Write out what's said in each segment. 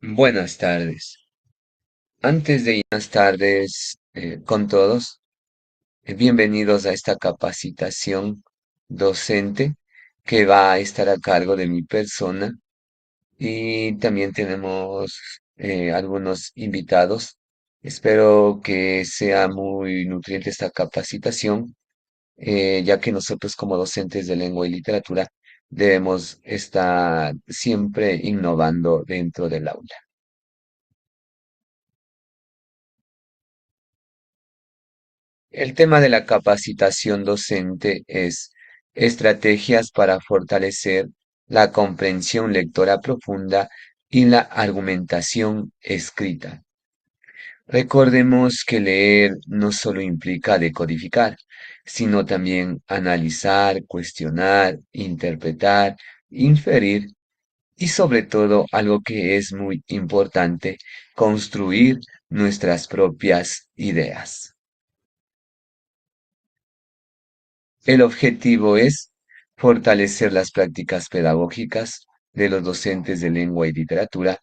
Buenas tardes. Antes de ir más tardes con todos, bienvenidos a esta capacitación docente que va a estar a cargo de mi persona y también tenemos algunos invitados. Espero que sea muy nutriente esta capacitación, ya que nosotros como docentes de lengua y literatura debemos estar siempre innovando dentro del aula. El tema de la capacitación docente es estrategias para fortalecer la comprensión lectora profunda y la argumentación escrita. Recordemos que leer no solo implica decodificar, sino también analizar, cuestionar, interpretar, inferir y sobre todo, algo que es muy importante, construir nuestras propias ideas. El objetivo es fortalecer las prácticas pedagógicas de los docentes de lengua y literatura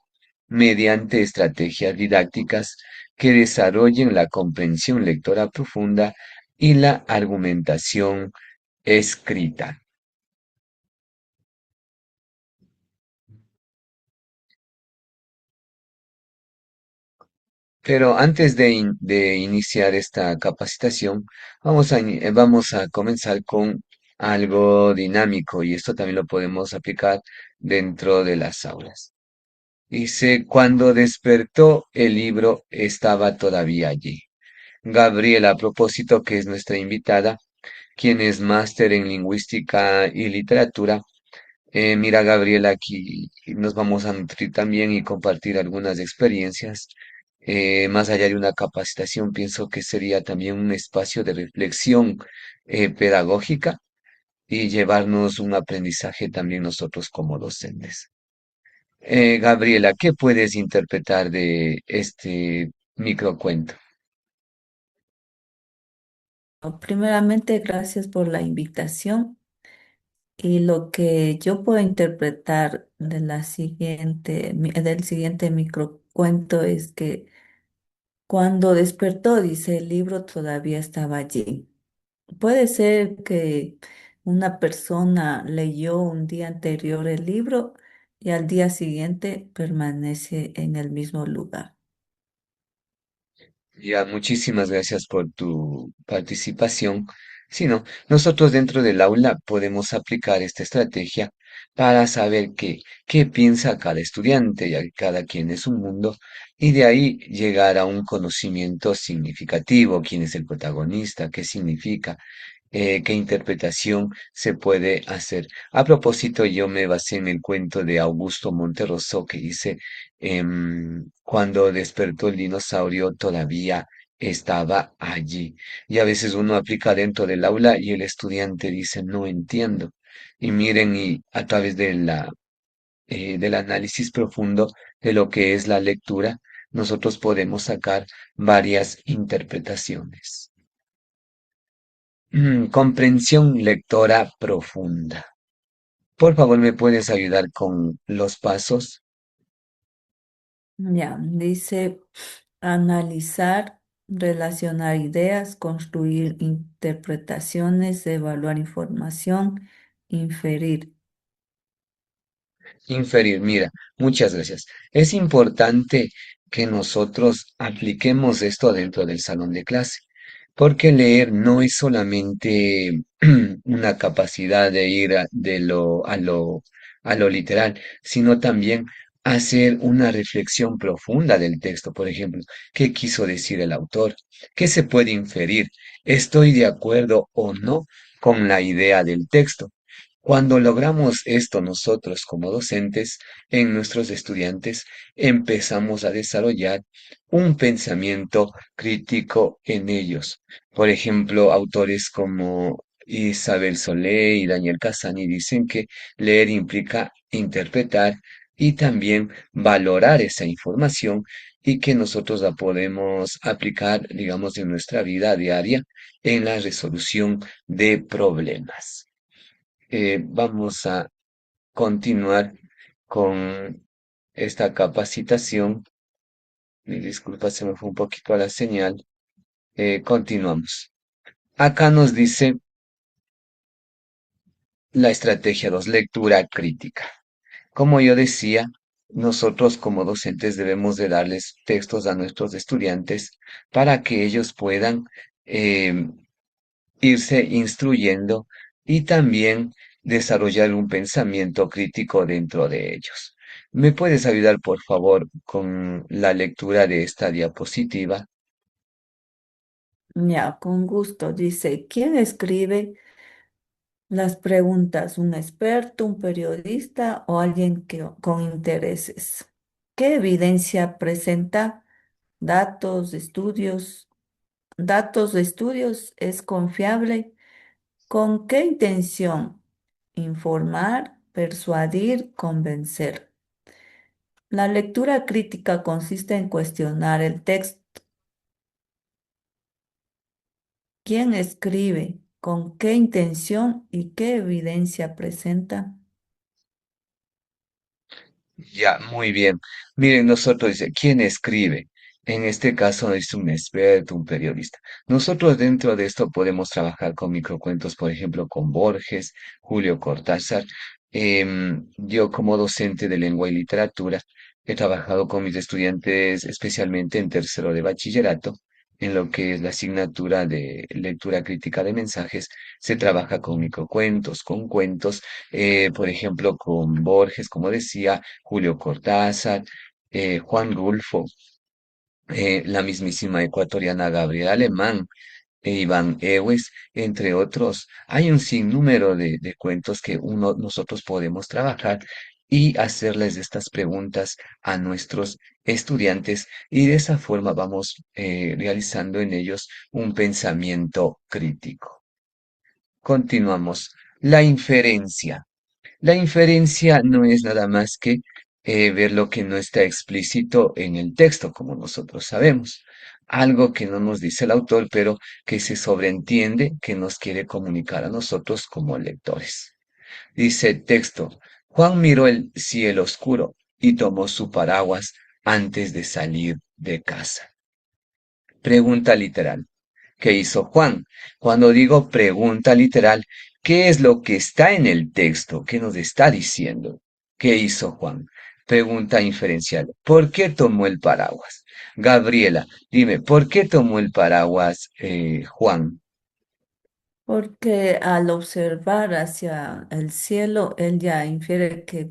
mediante estrategias didácticas que desarrollen la comprensión lectora profunda y la argumentación escrita. Pero antes de iniciar esta capacitación, vamos a comenzar con algo dinámico y esto también lo podemos aplicar dentro de las aulas. Dice, cuando despertó el libro estaba todavía allí. Gabriela, a propósito, que es nuestra invitada, quien es máster en lingüística y literatura. Mira, Gabriela, aquí nos vamos a nutrir también y compartir algunas experiencias. Más allá de una capacitación, pienso que sería también un espacio de reflexión pedagógica y llevarnos un aprendizaje también nosotros como docentes. Gabriela, ¿qué puedes interpretar de este microcuento? Primeramente, gracias por la invitación y lo que yo puedo interpretar de del siguiente microcuento es que cuando despertó, dice, el libro todavía estaba allí. Puede ser que una persona leyó un día anterior el libro y al día siguiente permanece en el mismo lugar. Ya, muchísimas gracias por tu participación. Si no, nosotros dentro del aula podemos aplicar esta estrategia para saber qué piensa cada estudiante, ya que cada quien es un mundo, y de ahí llegar a un conocimiento significativo, quién es el protagonista, qué significa, qué interpretación se puede hacer. A propósito, yo me basé en el cuento de Augusto Monterroso que dice, cuando despertó el dinosaurio todavía estaba allí. Y a veces uno aplica dentro del aula y el estudiante dice, no entiendo. Y miren, y a través de del análisis profundo de lo que es la lectura, nosotros podemos sacar varias interpretaciones. Comprensión lectora profunda. Por favor, ¿me puedes ayudar con los pasos? Ya, dice analizar, relacionar ideas, construir interpretaciones, evaluar información, inferir. Inferir, mira, muchas gracias. Es importante que nosotros apliquemos esto dentro del salón de clase, porque leer no es solamente una capacidad de ir a lo literal, sino también hacer una reflexión profunda del texto. Por ejemplo, ¿qué quiso decir el autor? ¿Qué se puede inferir? ¿Estoy de acuerdo o no con la idea del texto? Cuando logramos esto nosotros como docentes en nuestros estudiantes, empezamos a desarrollar un pensamiento crítico en ellos. Por ejemplo, autores como Isabel Solé y Daniel Casani dicen que leer implica interpretar y también valorar esa información y que nosotros la podemos aplicar, digamos, en nuestra vida diaria en la resolución de problemas. Vamos a continuar con esta capacitación. Mi disculpa, se me fue un poquito la señal. Continuamos. Acá nos dice la estrategia 2, lectura crítica. Como yo decía, nosotros como docentes debemos de darles textos a nuestros estudiantes para que ellos puedan eh, irse instruyendo y también desarrollar un pensamiento crítico dentro de ellos. ¿Me puedes ayudar, por favor, con la lectura de esta diapositiva? Ya, con gusto. Dice, ¿quién escribe las preguntas? ¿Un experto, un periodista o alguien con intereses? ¿Qué evidencia presenta? Datos, estudios. Datos de estudios, ¿es confiable? ¿Con qué intención? Informar, persuadir, convencer. La lectura crítica consiste en cuestionar el texto. ¿Quién escribe? ¿Con qué intención y qué evidencia presenta? Ya, muy bien. Miren, nosotros dice, ¿quién escribe? En este caso es un experto, un periodista. Nosotros dentro de esto podemos trabajar con microcuentos, por ejemplo, con Borges, Julio Cortázar. Yo como docente de lengua y literatura he trabajado con mis estudiantes, especialmente en tercero de bachillerato, en lo que es la asignatura de lectura crítica de mensajes. Se trabaja con microcuentos, con cuentos, por ejemplo, con Borges, como decía Julio Cortázar, Juan Rulfo, la mismísima ecuatoriana Gabriela Alemán, Iván Ewes, entre otros. Hay un sinnúmero de cuentos que nosotros podemos trabajar y hacerles estas preguntas a nuestros estudiantes y de esa forma vamos realizando en ellos un pensamiento crítico. Continuamos. La inferencia. La inferencia no es nada más que ver lo que no está explícito en el texto, como nosotros sabemos. Algo que no nos dice el autor, pero que se sobreentiende que nos quiere comunicar a nosotros como lectores. Dice texto, Juan miró el cielo oscuro y tomó su paraguas antes de salir de casa. Pregunta literal. ¿Qué hizo Juan? Cuando digo pregunta literal, ¿qué es lo que está en el texto? ¿Qué nos está diciendo? ¿Qué hizo Juan? Pregunta inferencial. ¿Por qué tomó el paraguas? Gabriela, dime, ¿por qué tomó el paraguas Juan? Porque al observar hacia el cielo, él ya infiere que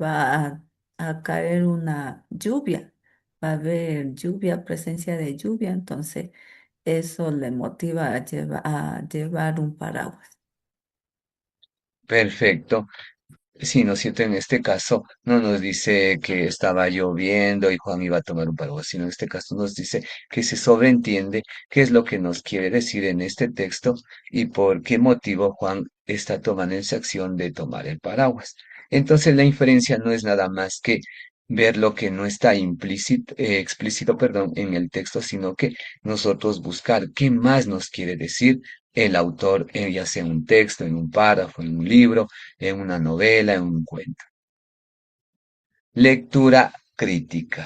a caer una lluvia, va a haber lluvia, presencia de lluvia, entonces eso le motiva a llevar un paraguas. Perfecto. Sí, ¿no es cierto? En este caso no nos dice que estaba lloviendo y Juan iba a tomar un paraguas, sino en este caso nos dice que se sobreentiende qué es lo que nos quiere decir en este texto y por qué motivo Juan está tomando esa acción de tomar el paraguas. Entonces la inferencia no es nada más que ver lo que no está implícito, explícito, perdón, en el texto, sino que nosotros buscar qué más nos quiere decir el autor, ya sea en un texto, en un párrafo, en un libro, en una novela, en un cuento. Lectura crítica.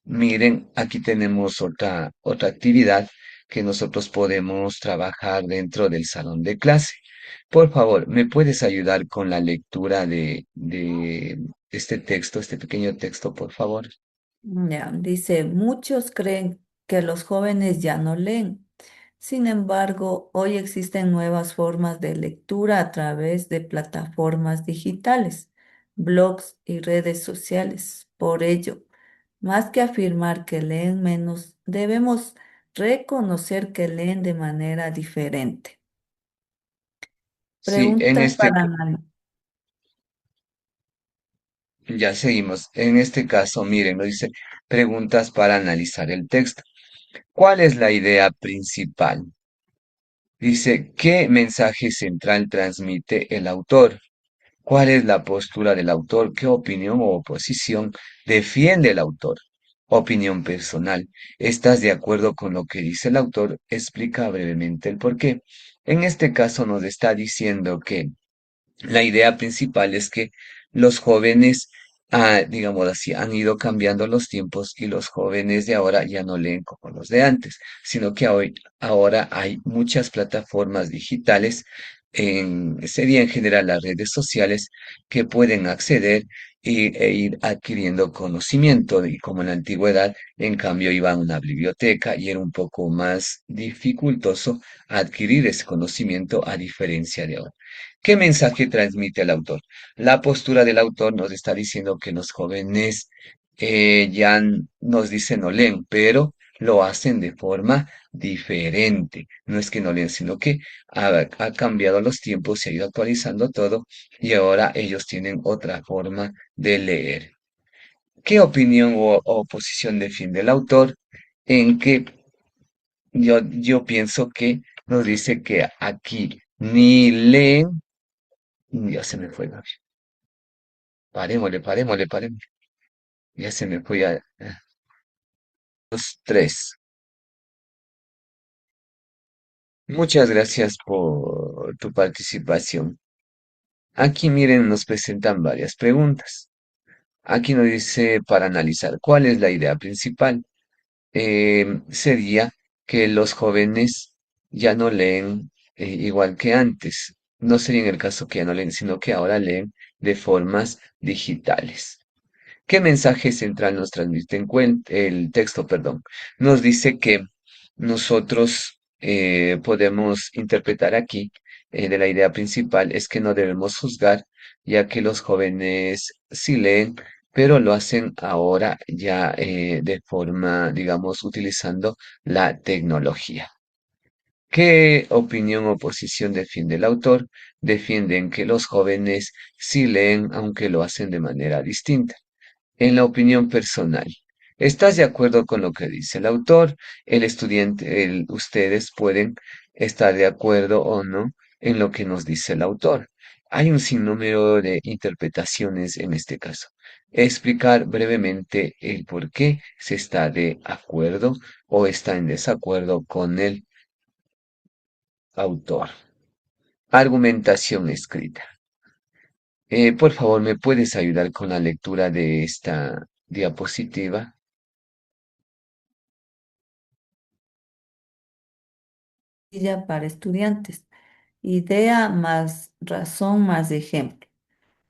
Miren, aquí tenemos otra actividad que nosotros podemos trabajar dentro del salón de clase. Por favor, ¿me puedes ayudar con la lectura de este texto, este pequeño texto, por favor? Ya, dice, muchos creen que los jóvenes ya no leen. Sin embargo, hoy existen nuevas formas de lectura a través de plataformas digitales, blogs y redes sociales. Por ello, más que afirmar que leen menos, debemos reconocer que leen de manera diferente. Sí, Preguntas para analizar. ya seguimos. En este caso, miren, nos dice preguntas para analizar el texto. ¿Cuál es la idea principal? Dice, ¿qué mensaje central transmite el autor? ¿Cuál es la postura del autor? ¿Qué opinión o posición defiende el autor? Opinión personal. ¿Estás de acuerdo con lo que dice el autor? Explica brevemente el por qué. En este caso nos está diciendo que la idea principal es que los jóvenes digamos así, han ido cambiando los tiempos y los jóvenes de ahora ya no leen como los de antes, sino que hoy, ahora hay muchas plataformas digitales, sería en general las redes sociales, que pueden acceder e ir adquiriendo conocimiento. Y como en la antigüedad, en cambio, iba a una biblioteca y era un poco más dificultoso adquirir ese conocimiento a diferencia de ahora. ¿Qué mensaje transmite el autor? La postura del autor nos está diciendo que los jóvenes nos dicen no leen, pero lo hacen de forma diferente. No es que no leen, sino que ha cambiado los tiempos, se ha ido actualizando todo y ahora ellos tienen otra forma de leer. ¿Qué opinión o posición defiende el autor? En que yo pienso que nos dice que aquí ni leen, ya se me fue, Gaby. Parémosle, parémosle, parémosle. Ya se me fue a los tres. Muchas gracias por tu participación. Aquí miren, nos presentan varias preguntas. Aquí nos dice para analizar cuál es la idea principal. Sería que los jóvenes ya no leen igual que antes. No sería en el caso que ya no leen, sino que ahora leen de formas digitales. ¿Qué mensaje central nos transmite el texto, perdón? Nos dice que nosotros podemos interpretar aquí de la idea principal es que no debemos juzgar, ya que los jóvenes sí leen, pero lo hacen ahora ya de forma, digamos, utilizando la tecnología. ¿Qué opinión o posición defiende el autor? Defienden que los jóvenes sí leen, aunque lo hacen de manera distinta. En la opinión personal, ¿estás de acuerdo con lo que dice el autor? El estudiante, ustedes pueden estar de acuerdo o no en lo que nos dice el autor. Hay un sinnúmero de interpretaciones en este caso. Explicar brevemente el por qué se está de acuerdo o está en desacuerdo con el autor. Argumentación escrita. Por favor, ¿me puedes ayudar con la lectura de esta diapositiva? Ya para estudiantes. Idea más razón más ejemplo.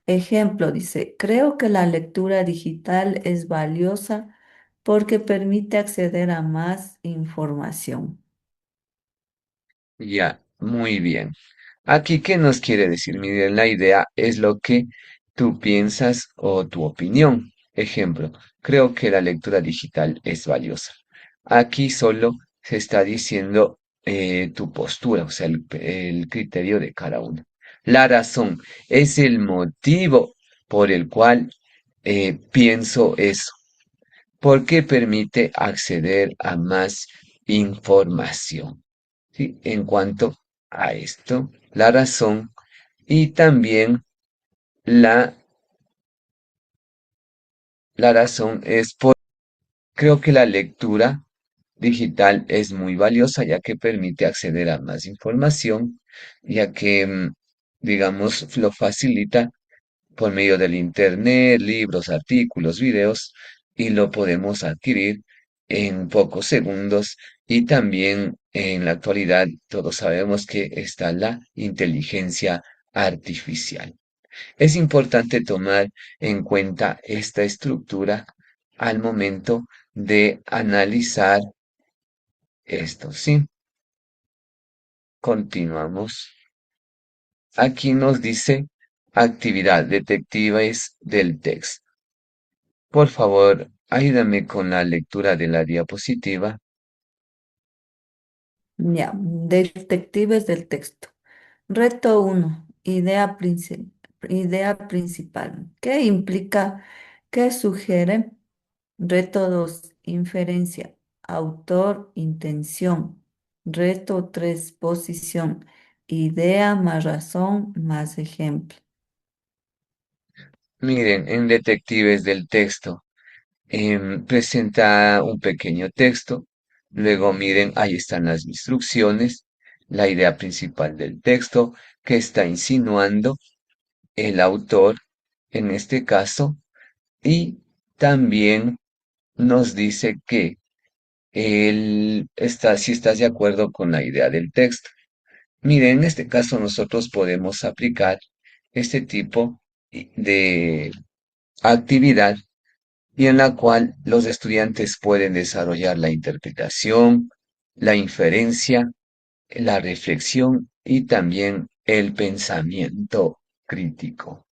Ejemplo dice, creo que la lectura digital es valiosa porque permite acceder a más información. Ya, muy bien. Aquí, ¿qué nos quiere decir? Miren, la idea es lo que tú piensas o tu opinión. Ejemplo, creo que la lectura digital es valiosa. Aquí solo se está diciendo tu postura, o sea, el criterio de cada uno. La razón es el motivo por el cual pienso eso, porque permite acceder a más información. ¿Sí? En cuanto a esto, la razón y también la, la razón es por, creo que la lectura digital es muy valiosa ya que permite acceder a más información, ya que, digamos, lo facilita por medio del internet, libros, artículos, videos, y lo podemos adquirir en pocos segundos. Y también en la actualidad todos sabemos que está la inteligencia artificial. Es importante tomar en cuenta esta estructura al momento de analizar esto, ¿sí? Continuamos. Aquí nos dice actividad detectives del texto. Por favor, ayúdame con la lectura de la diapositiva. Ya, detectives del texto. Reto uno, idea principal. ¿Qué implica? ¿Qué sugiere? Reto 2, inferencia. Autor, intención. Reto 3, posición. Idea más razón más ejemplo. Miren, en detectives del texto, presenta un pequeño texto. Luego, miren, ahí están las instrucciones, la idea principal del texto que está insinuando el autor, en este caso. y también nos dice que si estás de acuerdo con la idea del texto. Mire, en este caso nosotros podemos aplicar este tipo de actividad y en la cual los estudiantes pueden desarrollar la interpretación, la inferencia, la reflexión y también el pensamiento crítico.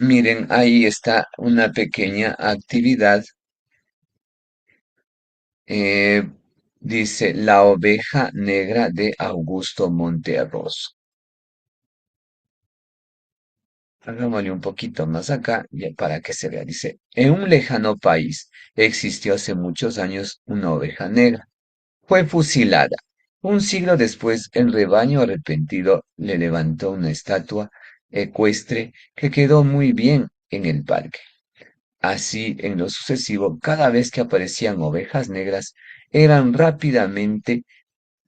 Miren, ahí está una pequeña actividad. eh, Dice La oveja negra de Augusto Monterroso. Hagámosle un poquito más acá para que se vea. Dice, en un lejano país existió hace muchos años una oveja negra. Fue fusilada. Un siglo después, el rebaño arrepentido le levantó una estatua ecuestre que quedó muy bien en el parque. Así, en lo sucesivo, cada vez que aparecían ovejas negras, eran rápidamente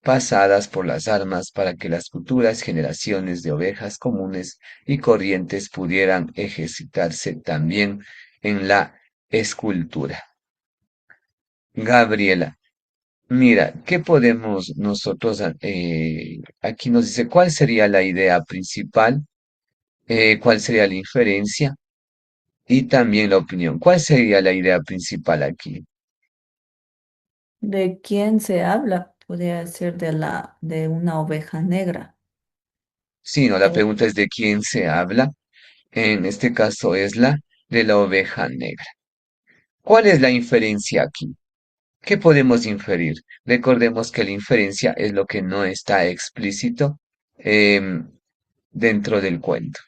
pasadas por las armas para que las futuras generaciones de ovejas comunes y corrientes pudieran ejercitarse también en la escultura. Gabriela, mira, ¿qué podemos nosotros, aquí nos dice cuál sería la idea principal, cuál sería la inferencia y también la opinión? ¿Cuál sería la idea principal aquí? ¿De quién se habla? Podría ser de una oveja negra. Sí, no, la O pregunta es de quién se habla. En este caso es la de la oveja negra. ¿Cuál es la inferencia aquí? ¿Qué podemos inferir? Recordemos que la inferencia es lo que no está explícito em, dentro del cuento.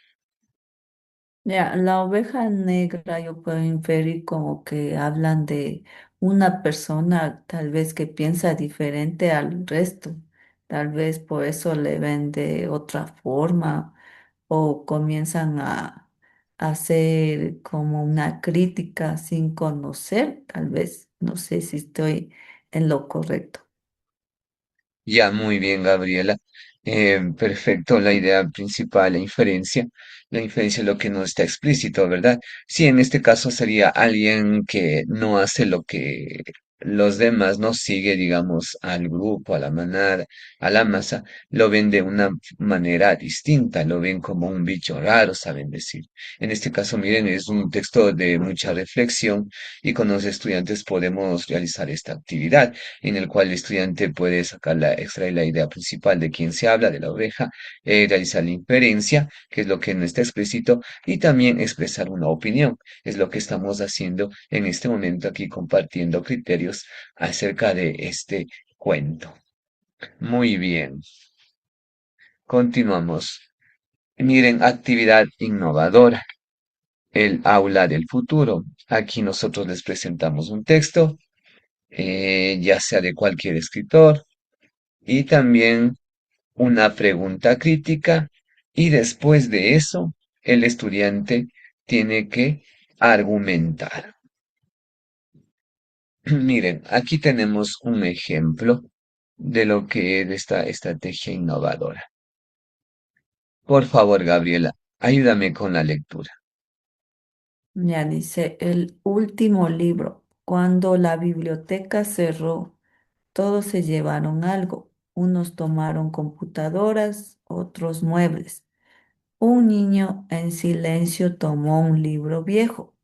ya, la oveja negra yo puedo inferir como que hablan de una persona tal vez que piensa diferente al resto. Tal vez por eso le ven de otra forma o comienzan a hacer como una crítica sin conocer, tal vez. No sé si estoy en lo correcto. Ya, muy bien, Gabriela. Perfecto, la idea principal, la inferencia es lo que no está explícito, ¿verdad? Sí, en este caso sería alguien que no hace lo que los demás, no sigue, digamos, al grupo, a la manada, a la masa, lo ven de una manera distinta, lo ven como un bicho raro, saben decir. En este caso, miren, es un texto de mucha reflexión y con los estudiantes podemos realizar esta actividad en el cual el estudiante puede extraer la idea principal de quién se habla, de la oveja, realizar la inferencia, que es lo que no está explícito, y también expresar una opinión. Es lo que estamos haciendo en este momento aquí, compartiendo criterios acerca de este cuento. Muy bien, continuamos. Miren, actividad innovadora, el aula del futuro. Aquí nosotros les presentamos un texto, ya sea de cualquier escritor, y también una pregunta crítica y después de eso el estudiante tiene que argumentar. Miren, aquí tenemos un ejemplo de lo que es esta estrategia innovadora. Por favor, Gabriela, ayúdame con la lectura. Ya dice, el último libro, cuando la biblioteca cerró, todos se llevaron algo. Unos tomaron computadoras, otros muebles. Un niño en silencio tomó un libro viejo,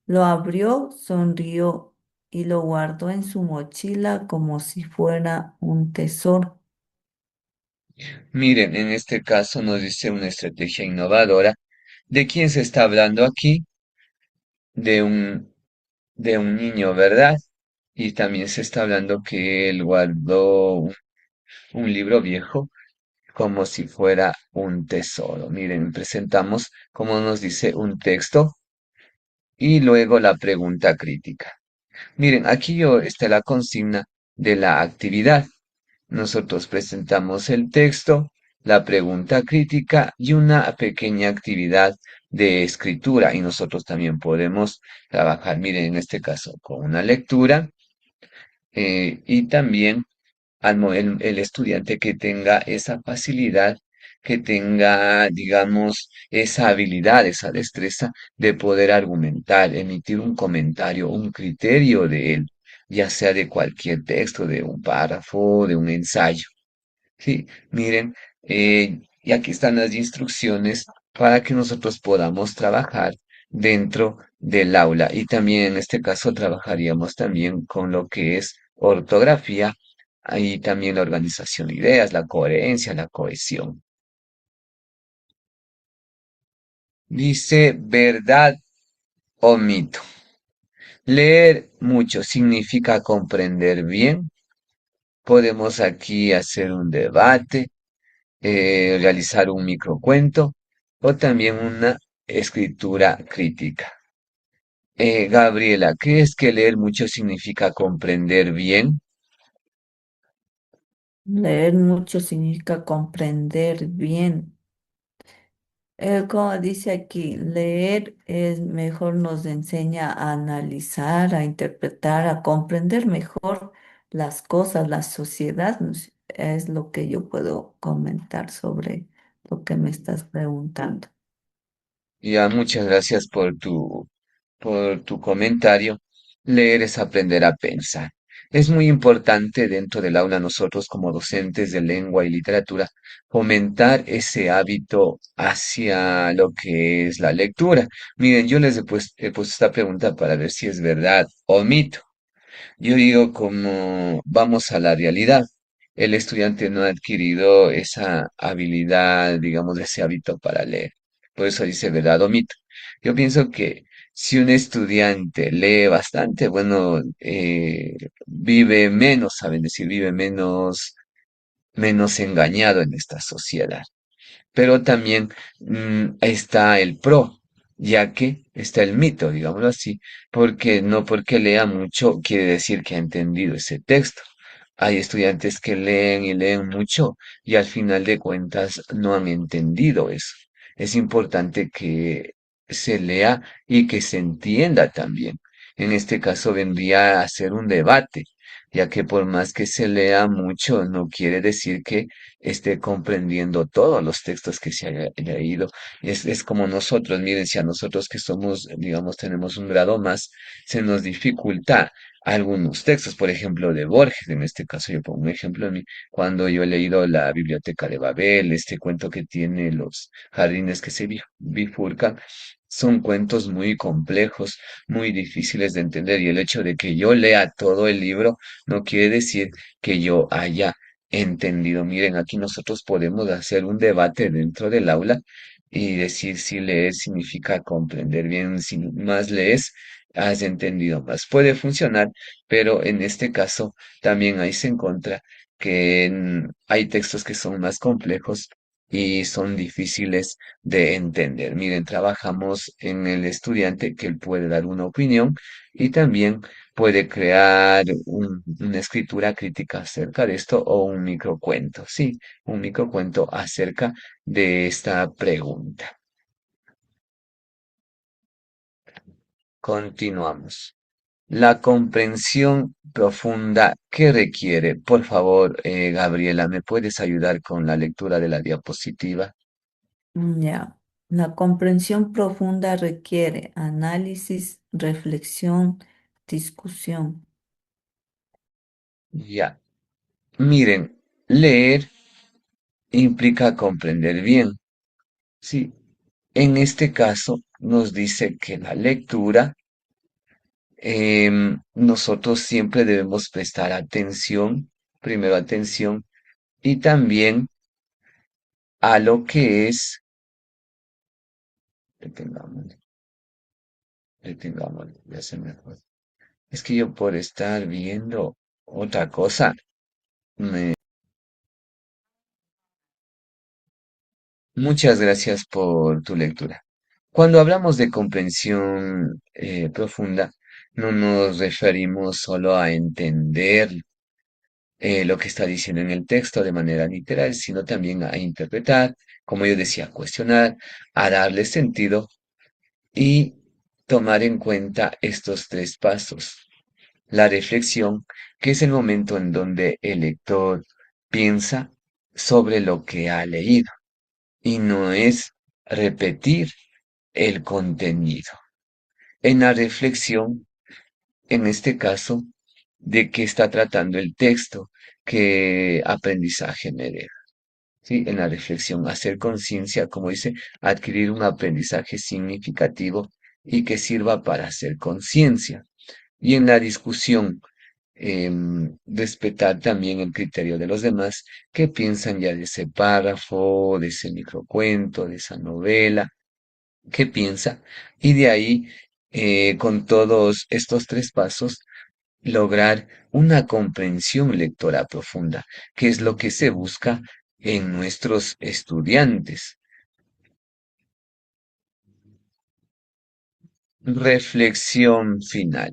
lo abrió, sonrió y lo guardó en su mochila como si fuera un tesoro. Miren, en este caso nos dice una estrategia innovadora. ¿De quién se está hablando aquí? De de un niño, ¿verdad? Y también se está hablando que él guardó un libro viejo como si fuera un tesoro. Miren, presentamos, como nos dice, un texto y luego la pregunta crítica. Miren, aquí está la consigna de la actividad. Nosotros presentamos el texto, la pregunta crítica y una pequeña actividad de escritura. Y nosotros también podemos trabajar, miren, en este caso, con una lectura y también el estudiante que tenga esa facilidad que tenga, digamos, esa habilidad, esa destreza de poder argumentar, emitir un comentario, un criterio de él, ya sea de cualquier texto, de un párrafo, de un ensayo. Sí, miren, y aquí están las instrucciones para que nosotros podamos trabajar dentro del aula. Y también en este caso trabajaríamos también con lo que es ortografía y también la organización de ideas, la coherencia, la cohesión. Dice verdad o mito. Leer mucho significa comprender bien. Podemos aquí hacer un debate, realizar un microcuento o también una escritura crítica. Gabriela, ¿crees que leer mucho significa comprender bien? Leer mucho significa comprender bien. Como dice aquí, leer es mejor, nos enseña a analizar, a interpretar, a comprender mejor las cosas, la sociedad. ¿No? Es lo que yo puedo comentar sobre lo que me estás preguntando. Ya, muchas gracias por tu comentario. Leer es aprender a pensar. Es muy importante dentro del aula nosotros como docentes de lengua y literatura fomentar ese hábito hacia lo que es la lectura. Miren, yo les he puesto esta pregunta para ver si es verdad o mito. Yo digo, como vamos a la realidad, el estudiante no ha adquirido esa habilidad, digamos, ese hábito para leer. Por eso dice verdad o mito. Yo pienso que si un estudiante lee bastante, bueno, vive menos, saben decir, vive menos engañado en esta sociedad. Pero también está el pro, ya que está el mito, digámoslo así, porque no porque lea mucho quiere decir que ha entendido ese texto. Hay estudiantes que leen y leen mucho y al final de cuentas no han entendido eso. Es importante que se lea y que se entienda también. En este caso vendría a ser un debate, ya que por más que se lea mucho, no quiere decir que esté comprendiendo todos los textos que se haya leído. Es como nosotros, miren, si a nosotros que somos, digamos, tenemos un grado más, se nos dificulta algunos textos, por ejemplo, de Borges, en este caso yo pongo un ejemplo de mí, cuando yo he leído la Biblioteca de Babel, este cuento que tiene los jardines que se bifurcan, son cuentos muy complejos, muy difíciles de entender, y el hecho de que yo lea todo el libro no quiere decir que yo haya entendido. Miren, aquí nosotros podemos hacer un debate dentro del aula y decir si leer significa comprender bien, si más lees, has entendido más. Puede funcionar, pero en este caso también hay en contra que hay textos que son más complejos y son difíciles de entender. Miren, trabajamos en el estudiante que él puede dar una opinión y también puede crear una escritura crítica acerca de esto o un microcuento, sí, un microcuento acerca de esta pregunta. Continuamos. La comprensión profunda que requiere. Por favor, Gabriela, ¿me puedes ayudar con la lectura de la diapositiva? Ya. La comprensión profunda requiere análisis, reflexión, discusión. Ya. Miren, leer implica comprender bien. Sí, en este caso nos dice que la lectura, nosotros siempre debemos prestar atención, primero atención, y también a lo que es, detengamos, detengamos, ya se me fue. Es que yo por estar viendo otra cosa, me... Muchas gracias por tu lectura. Cuando hablamos de comprensión profunda, no nos referimos solo a entender lo que está diciendo en el texto de manera literal, sino también a interpretar, como yo decía, a cuestionar, a darle sentido y tomar en cuenta estos tres pasos. La reflexión, que es el momento en donde el lector piensa sobre lo que ha leído. y no es repetir el contenido. En la reflexión, en este caso, de qué está tratando el texto, qué aprendizaje me deja. ¿Sí? En la reflexión, hacer conciencia, como dice, adquirir un aprendizaje significativo y que sirva para hacer conciencia. Y en la discusión, respetar también el criterio de los demás que piensan ya de ese párrafo, de ese microcuento, de esa novela, qué piensa. Y de ahí, con todos estos tres pasos, lograr una comprensión lectora profunda, que es lo que se busca en nuestros estudiantes. Reflexión final.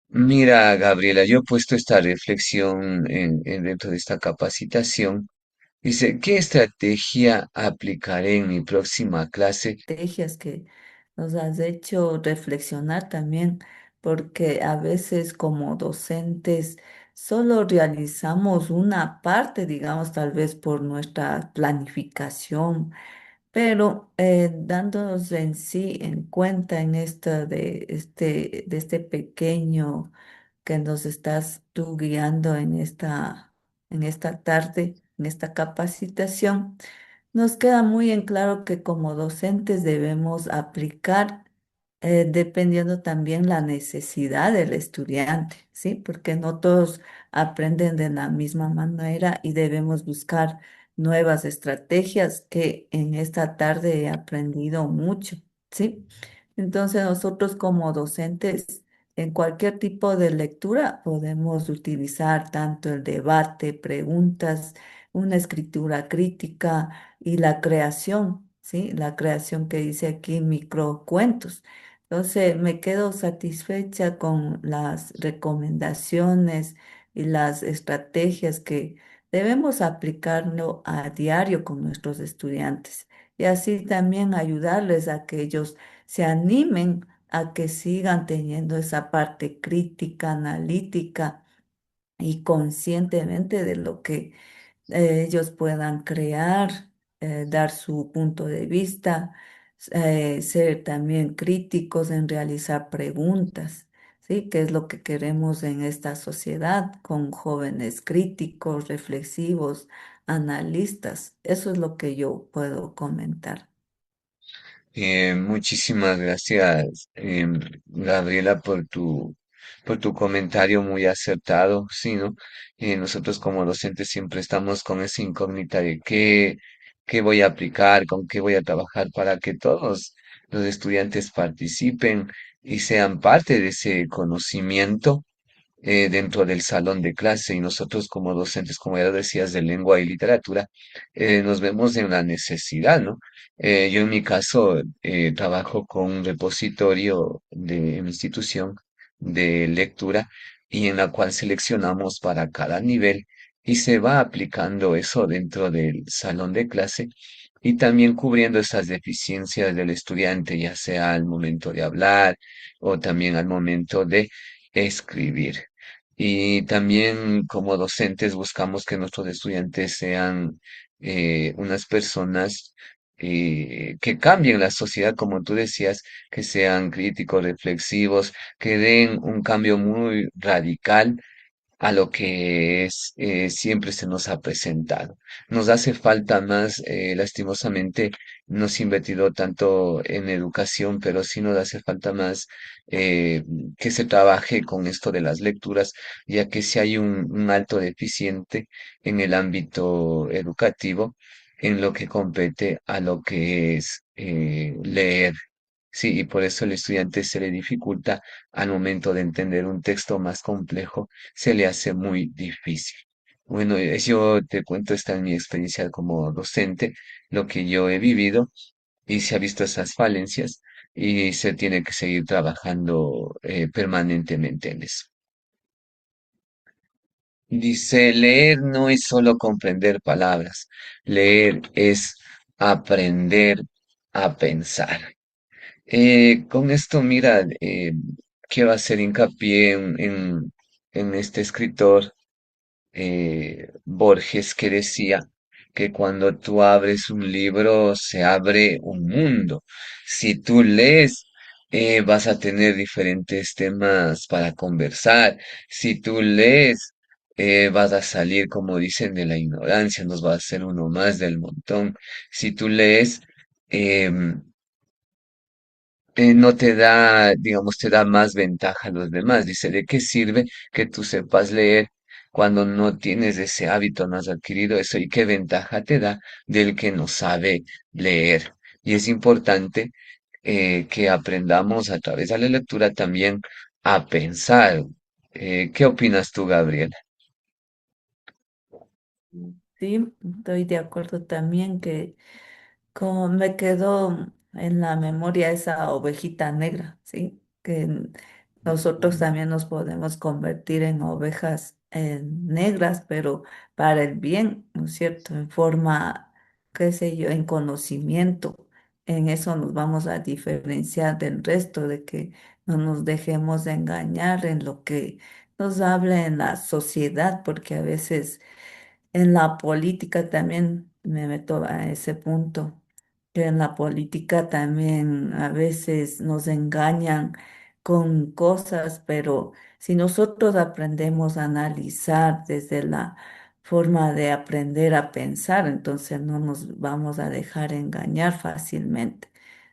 Mira, Gabriela, yo he puesto esta reflexión dentro de esta capacitación. Dice, ¿qué estrategia aplicaré en mi próxima clase? Estrategias que nos has hecho reflexionar también, porque a veces como docentes solo realizamos una parte, digamos, tal vez por nuestra planificación, pero dándonos en sí en cuenta en esta de este pequeño que nos estás tú guiando en esta tarde, en esta capacitación. Nos queda muy en claro que como docentes debemos aplicar dependiendo también la necesidad del estudiante, ¿sí? Porque no todos aprenden de la misma manera y debemos buscar nuevas estrategias que en esta tarde he aprendido mucho, ¿sí? Entonces nosotros como docentes en cualquier tipo de lectura podemos utilizar tanto el debate, preguntas, una escritura crítica y la creación, ¿sí? La creación que dice aquí microcuentos. Entonces, me quedo satisfecha con las recomendaciones y las estrategias que debemos aplicarlo a diario con nuestros estudiantes y así también ayudarles a que ellos se animen a que sigan teniendo esa parte crítica, analítica y conscientemente de lo que ellos puedan crear, dar su punto de vista, ser también críticos en realizar preguntas, ¿sí? ¿Qué es lo que queremos en esta sociedad con jóvenes críticos, reflexivos, analistas? Eso es lo que yo puedo comentar. Muchísimas gracias, Gabriela, por tu comentario muy acertado, sí, ¿no? Nosotros como docentes siempre estamos con esa incógnita de qué voy a aplicar, con qué voy a trabajar para que todos los estudiantes participen y sean parte de ese conocimiento dentro del salón de clase y nosotros como docentes, como ya decías, de lengua y literatura, nos vemos en la necesidad, ¿no? Yo en mi caso trabajo con un repositorio de mi institución de lectura y en la cual seleccionamos para cada nivel y se va aplicando eso dentro del salón de clase y también cubriendo esas deficiencias del estudiante, ya sea al momento de hablar o también al momento de escribir. Y también como docentes buscamos que nuestros estudiantes sean unas personas que cambien la sociedad, como tú decías, que sean críticos, reflexivos, que den un cambio muy radical a lo que es, siempre se nos ha presentado. Nos hace falta más, lastimosamente, no se ha invertido tanto en educación, pero sí nos hace falta más que se trabaje con esto de las lecturas, ya que si hay un alto deficiente en el ámbito educativo, en lo que compete a lo que es leer. Sí, y por eso el estudiante se le dificulta al momento de entender un texto más complejo, se le hace muy difícil. Bueno, yo te cuento, esta es mi experiencia como docente, lo que yo he vivido y se ha visto esas falencias y se tiene que seguir trabajando permanentemente en eso. Dice, leer no es solo comprender palabras, leer es aprender a pensar. Con esto, mira, quiero hacer hincapié en este escritor Borges que decía que cuando tú abres un libro se abre un mundo. Si tú lees, vas a tener diferentes temas para conversar. Si tú lees, vas a salir, como dicen, de la ignorancia, nos va a ser uno más del montón. Si tú lees, em, no te da, digamos, te da más ventaja a los demás. Dice, ¿de qué sirve que tú sepas leer cuando no tienes ese hábito, no has adquirido eso? ¿Y qué ventaja te da del que no sabe leer? Y es importante que aprendamos a través de la lectura también a pensar. ¿Qué opinas tú, Gabriela? Sí, estoy de acuerdo también que como me quedó en la memoria esa ovejita negra, ¿sí? Nosotros también nos podemos convertir en ovejas negras, pero para el bien, ¿no es cierto? En forma, qué sé yo, en conocimiento. En eso nos vamos a diferenciar del resto, de que no nos dejemos de engañar en lo que nos habla en la sociedad, porque a veces en la política también me meto a ese punto, que en la política también a veces nos engañan con cosas, pero si nosotros aprendemos a analizar desde la forma de aprender a pensar, entonces no nos vamos a dejar engañar fácilmente.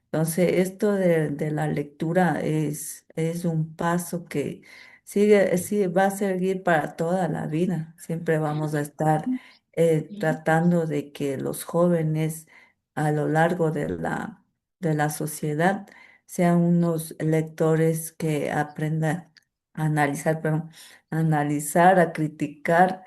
Entonces, esto de la lectura es un paso que sí, va a seguir para toda la vida. Siempre vamos a estar tratando de que los jóvenes a lo largo de la sociedad sean unos lectores que aprendan a analizar, perdón, a analizar, a criticar,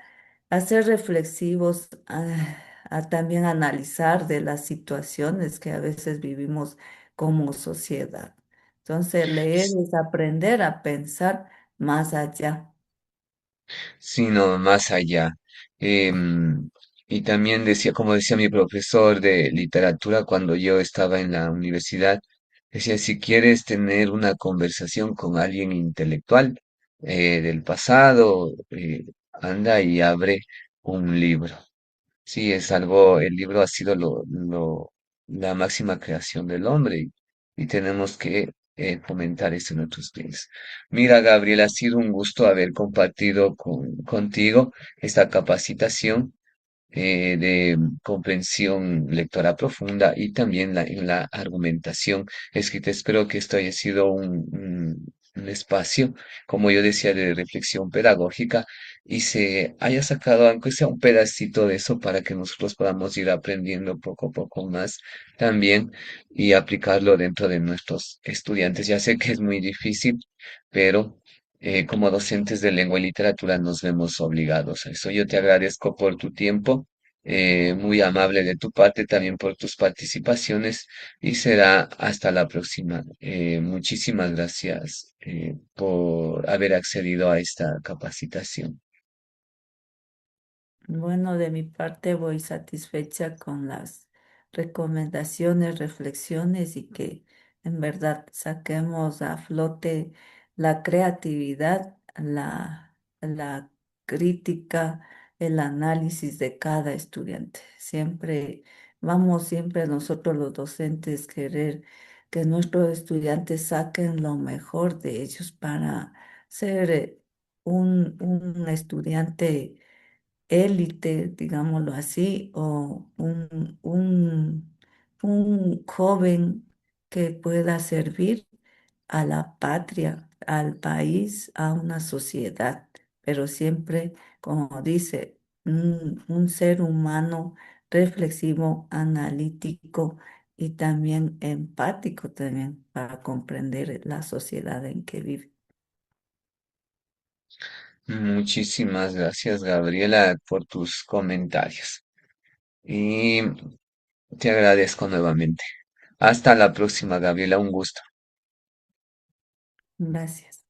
a ser reflexivos, a también analizar de las situaciones que a veces vivimos como sociedad. Entonces, leer es aprender a pensar más allá. Sino más allá. Em, y también decía, como decía mi profesor de literatura cuando yo estaba en la universidad, decía, si quieres tener una conversación con alguien intelectual del pasado, anda y abre un libro. Sí, es algo, el libro ha sido la máxima creación del hombre y tenemos que fomentar eso en nuestros clientes. Mira, Gabriel, ha sido un gusto haber compartido contigo esta capacitación de comprensión lectora profunda y también en la argumentación escrita. Espero que esto haya sido un espacio, como yo decía, de reflexión pedagógica y se haya sacado, aunque sea un pedacito de eso, para que nosotros podamos ir aprendiendo poco a poco más también y aplicarlo dentro de nuestros estudiantes. Ya sé que es muy difícil, pero como docentes de lengua y literatura nos vemos obligados a eso. Yo te agradezco por tu tiempo, muy amable de tu parte también por tus participaciones y será hasta la próxima. Muchísimas gracias por haber accedido a esta capacitación. Bueno, de mi parte voy satisfecha con las recomendaciones, reflexiones y que en verdad saquemos a flote la creatividad, la crítica, el análisis de cada estudiante. Siempre nosotros los docentes querer que nuestros estudiantes saquen lo mejor de ellos para ser un estudiante élite, digámoslo así, o un joven que pueda servir a la patria, al país, a una sociedad, pero siempre, como dice, un ser humano reflexivo, analítico y también empático también para comprender la sociedad en que vive. Muchísimas gracias, Gabriela, por tus comentarios. Y te agradezco nuevamente. Hasta la próxima, Gabriela. Un gusto. Gracias.